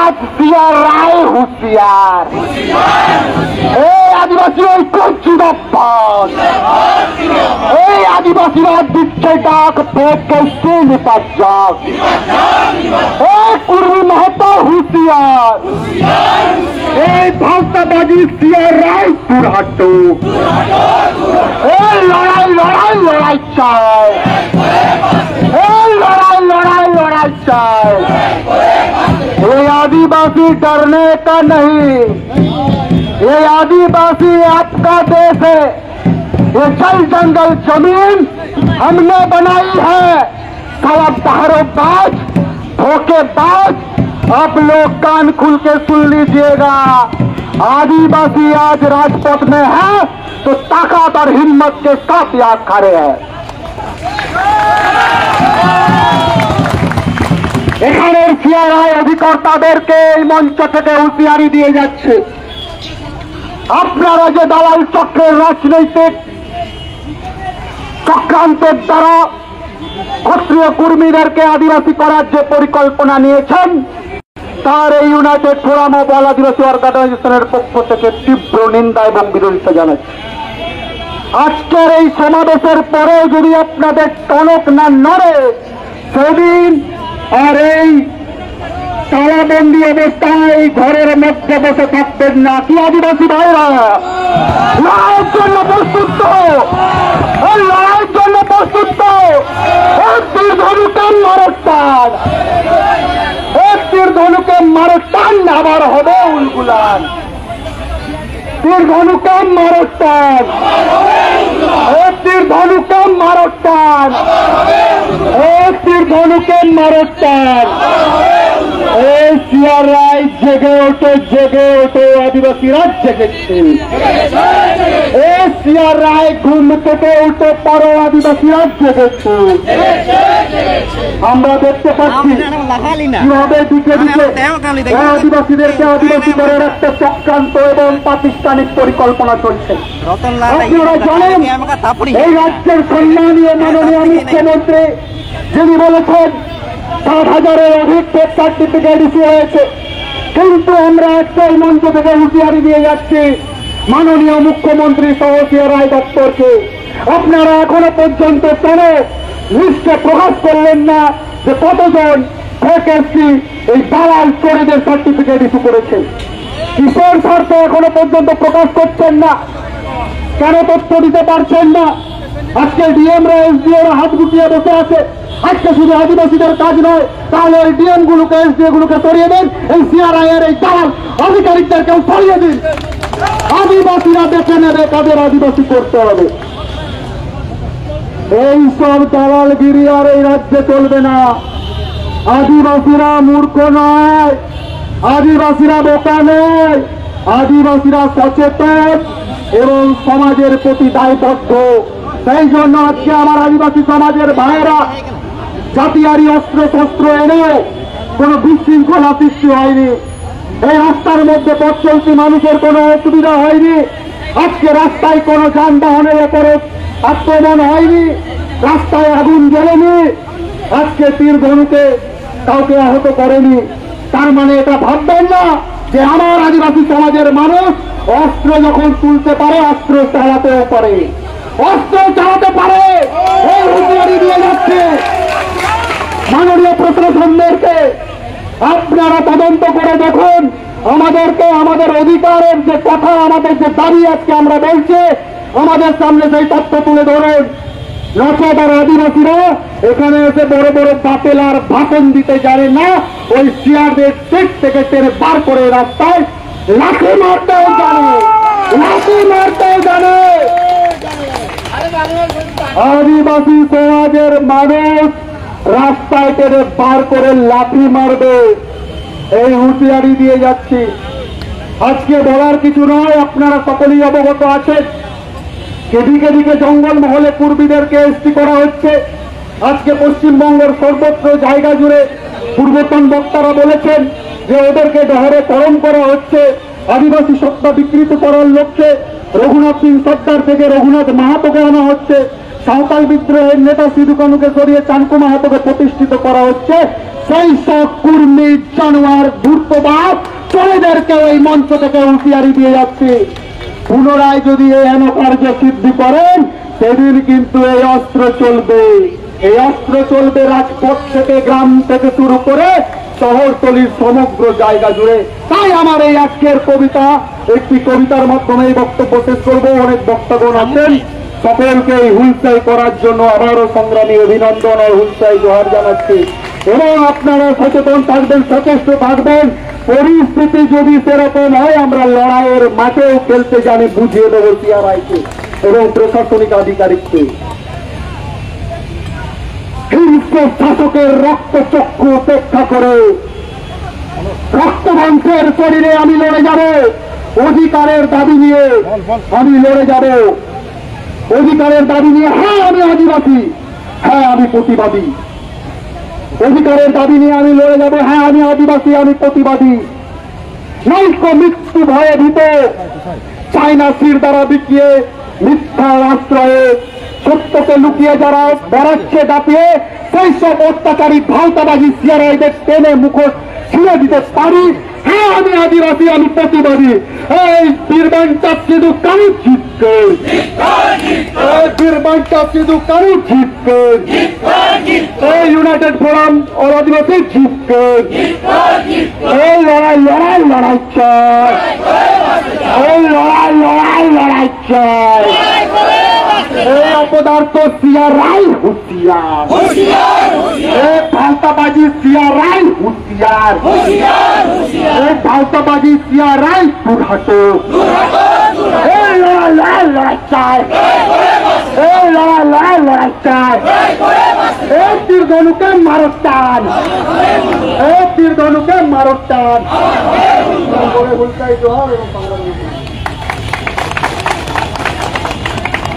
आज सिया राय होशियार आदिवासी जिंदाबाद आदिवासीरा दिচ্ছে ডাক कैसे निपट जाग कुर्मी महतो होशियार भाषाबाजी सिया राय पुरहाटो लड़ाई लड़ाई लड़ाई चाय लड़ाई लड़ाई लड़ाई चाय ये आदिवासी डरने का नहीं ये आदिवासी आपका देश है ये जल जंगल जमीन हमने बनाई है साला बहरोबाज धोखेबाज आप लोग कान खुल के सुन लीजिएगा आदिवासी आज राजपथ में है तो ताकत और हिम्मत के साथ यहाँ खड़े हैं এখানের সিআরআই অধিকর্তাদেরকে এই মঞ্চ থেকে হুঁশিয়ারি দিয়ে যাচ্ছে আপনারা যে দালাল চক্রের রাজনৈতিক চক্রান্তের দ্বারা ক্ষত্রিয় কর্মীদেরকে আদিবাসী করার যে পরিকল্পনা নিয়েছেন তার এই ইউনাইটেড ফোরাম অফ অল আদিবাসী অর্গানাইজেশনের পক্ষ থেকে তীব্র নিন্দা এবং বিরোধিতা জানাচ্ছি আজকের এই সমাবেশের পরেও যদি আপনাদের টনক না নড়ে সেদিন আর এই তালাবন্দি অবস্থায় ঘরের মধ্যে বসে থাকবেন না কি আদিবাসী ভাইরা লড়াইয়ের জন্য প্রস্তুত লড়াইয়ের জন্য প্রস্তুত তীর ধনুকে মারস্থান তীর ধনুকে মারস্থান আবার হবে উলগুলান তীর ধনুকে মারস্থান তীর ধনুকে মারস্থান তীর ধনুকে মারস্থান সিয়া রায় জেগে ওঠো আদিবাসীরা জেগেছে সিয়া রায় ঘুম থেকে উঠে পারো আদিবাসীরা জেগেছে আমরা দেখতে পাচ্ছি কিভাবে দিকে দিকে আদিবাসীদেরকে আদিবাসী করার একটা চক্রান্ত এবং প্রাতিষ্ঠানিক পরিকল্পনা চলছে আপনারা জানেন এই রাজ্যের সম্মানীয় মাননীয় মুখ্যমন্ত্রী যিনি বলেছেন 7,000-এর অধিক পেড সার্টিফিকেট ইস্যু হয়েছে কিন্তু আমরা একটাই মঞ্চ থেকে হুঁশিয়ারি দিয়ে যাচ্ছি মাননীয় মুখ্যমন্ত্রী সহ সিয়া রায় দপ্তরকে আপনারা এখনো পর্যন্ত কেন লিস্টে প্রকাশ করলেন না যে কতজন ভ্যাকেন্সি এই দালাল চোরেদের সার্টিফিকেট ইস্যু করেছে কিসের স্বার্থে এখনো পর্যন্ত প্রকাশ করছেন না কেন তথ্য দিতে পারছেন না আজকে ডিএমরা এসডিওরা হাত গুটিয়ে বসে আছে আজকে শুধু আদিবাসীদের কাজ নয় তাহলে ওই ডিএম গুলোকে এসডিও গুলোকে সরিয়ে দেন এই সিআরআই এর এই দালাল আধিকারিকদেরকেও সরিয়ে দিন আদিবাসীরা দেখে নেবে কাদের আদিবাসী করতে হবে এই সব দালালগিরি আর এই রাজ্যে চলবে না আদিবাসীরা মূর্খ নয় আদিবাসীরা বোকা নয় আদিবাসীরা সচেতন এবং সমাজের প্রতি দায়বদ্ধ সেই জন্য আজকে আমার আদিবাসী সমাজের ভাইয়েরা জাতিয়ারি অস্ত্র শস্ত্র এনে কোনো বিশৃঙ্খলা সৃষ্টি হয়নি এই রাস্তার মধ্যে পথ চলতি মানুষের কোনো অসুবিধা হয়নি আজকে রাস্তায় কোনো যানবাহনের উপরে আক্রমণ হয়নি রাস্তায় আগুন জ্বলেনি আজকে তীর ধনুকে কাউকে আহত করেনি তার মানে এটা ভাববেন না যে আমার আদিবাসী সমাজের মানুষ অস্ত্র যখন তুলতে পারে অস্ত্র চালাতেও পারে অস্ত্র চালাতে পারে এই হুঁশিয়ারি দিয়ে যাচ্ছে মাননীয় প্রশাসনদেরকে আপনারা তদন্ত করে দেখুন আমাদেরকে আমাদের অধিকারের যে কথা আমাদের যে দাবি আজকে আমরা বলছি আমাদের সামনে সেই তথ্য তুলে ধরুন নচেত আদিবাসীরা এখানে এসে বড় বড় বাতেল আর ভাষণ দিতে জানে না ওই সিয়ারদের সিট থেকে টেনে বার করে রাস্তায় লাঠি মারতেও জানে আদিবাসী সমাজের মানুষ রাস্তায় টেনে বার করে লাঠি মারবে এই হুঁশিয়ারি দিয়ে যাচ্ছি আজকে বলার কিছু নয় আপনারা সকলেই অবগত আছেন দিকে দিকে জঙ্গল মহলে কুর্মীদেরকে এসটি করা হচ্ছে আজকে পশ্চিমবঙ্গের সর্বত্র জায়গা জুড়ে পূর্বতন বক্তারা বলেছেন যে ওদেরকে ডহরে করণ করা হচ্ছে আদিবাসী সত্তা বিকৃত করার লক্ষ্যে রঘুনাথ সিং সর্দার থেকে রঘুনাথ মাহাতোকে আনা হচ্ছে সাঁওতাল বিদ্রোহের নেতা সিধু কানুকে সরিয়ে চানকু মাহাতোকে প্রতিষ্ঠিত করা হচ্ছে, সেই সব কুর্মী জানোয়ার ধূর্তবাদ চোরেদেরকে ওই মঞ্চ থেকে হুঁশিয়ারি দিয়ে যাচ্ছে, পুনরায় যদি এই হেন কার্য সিদ্ধি করেন সেদিন কিন্তু এই অস্ত্র চলবে। এই অস্ত্র চলবে রাজপথ থেকে, গ্রাম থেকে শুরু করে শহরতলির সমগ্র জায়গা জুড়ে। তাই আমার এই আজকের কবিতা, একটি কবিতার মাধ্যমে এই বক্তব্য শেষ করবো। অনেক বক্তাগণ আছেন, সকলকে এই হুলসাই করার জন্য আবারও সংগ্রামী অভিনন্দন ও হুলসাই জোহার জানাচ্ছি। এবং আপনারা সচেতন থাকবেন, সচেষ্ট থাকবেন। পরিস্থিতি যদি সেরকম হয় আমরা লড়াইয়ের মাঠেও খেলতে জানি, বুঝিয়ে দেবো সিআরআইকে এবং প্রশাসনিক আধিকারিককে। হিংস্র শাসকের রক্তচক্ষু উপেক্ষা করে রক্তবংশের শরীরে আমি লড়ে যাব, অধিকারের দাবি নিয়ে আমি লড়ে যাব, অধিকারের দাবি নিয়ে। হ্যাঁ আমি আদিবাসী, হ্যাঁ আমি প্রতিবাদী, অধিকারের দাবি নিয়ে আমি লড়ে যাব। হ্যাঁ আমি আদিবাসী, আমি প্রতিবাদী। নৈক্য মৃত্যু ভয়ে ভীত, চায়না শির দ্বারা বিকিয়ে মিথ্যার আশ্রয়ে সত্যকে লুকিয়ে যারা বেড়াচ্ছে দাপিয়ে, সেই সব অত্যাচারী ভাওতাবাজি সিআরআইদের টেনে মুখোশ ছিঁড়ে দিতে পারি। হ্যাঁ আমি আদিবাসী, আমি প্রতিবাদী। এই বীরবাঞ্চা সিধু কানু জিতবে, এই বীরবাঞ্চা সিধু কানু জিতবে, এই ইউনাইটেড ফোরাম অল আদিবাসী জিতবে। এই লড়াই লড়াই লড়াই চাই, এই লড়াই লড়াই লড়াই চাই। এই অপদার্থ সিআরআই হুঁশিয়ার, এই ভাওতাবাজি সিআরআই হুঁশিয়ার, এই ভাওতাবাজি সিআরআই দুর্হাটো। এই লড়াই লড়াই লড়াই চাই, এই লড়াই লড়াই লড়াই চাই। এই তীর ধনুকে মারত টান, এই তীর ধনুকে মারত টান। জোহার এবং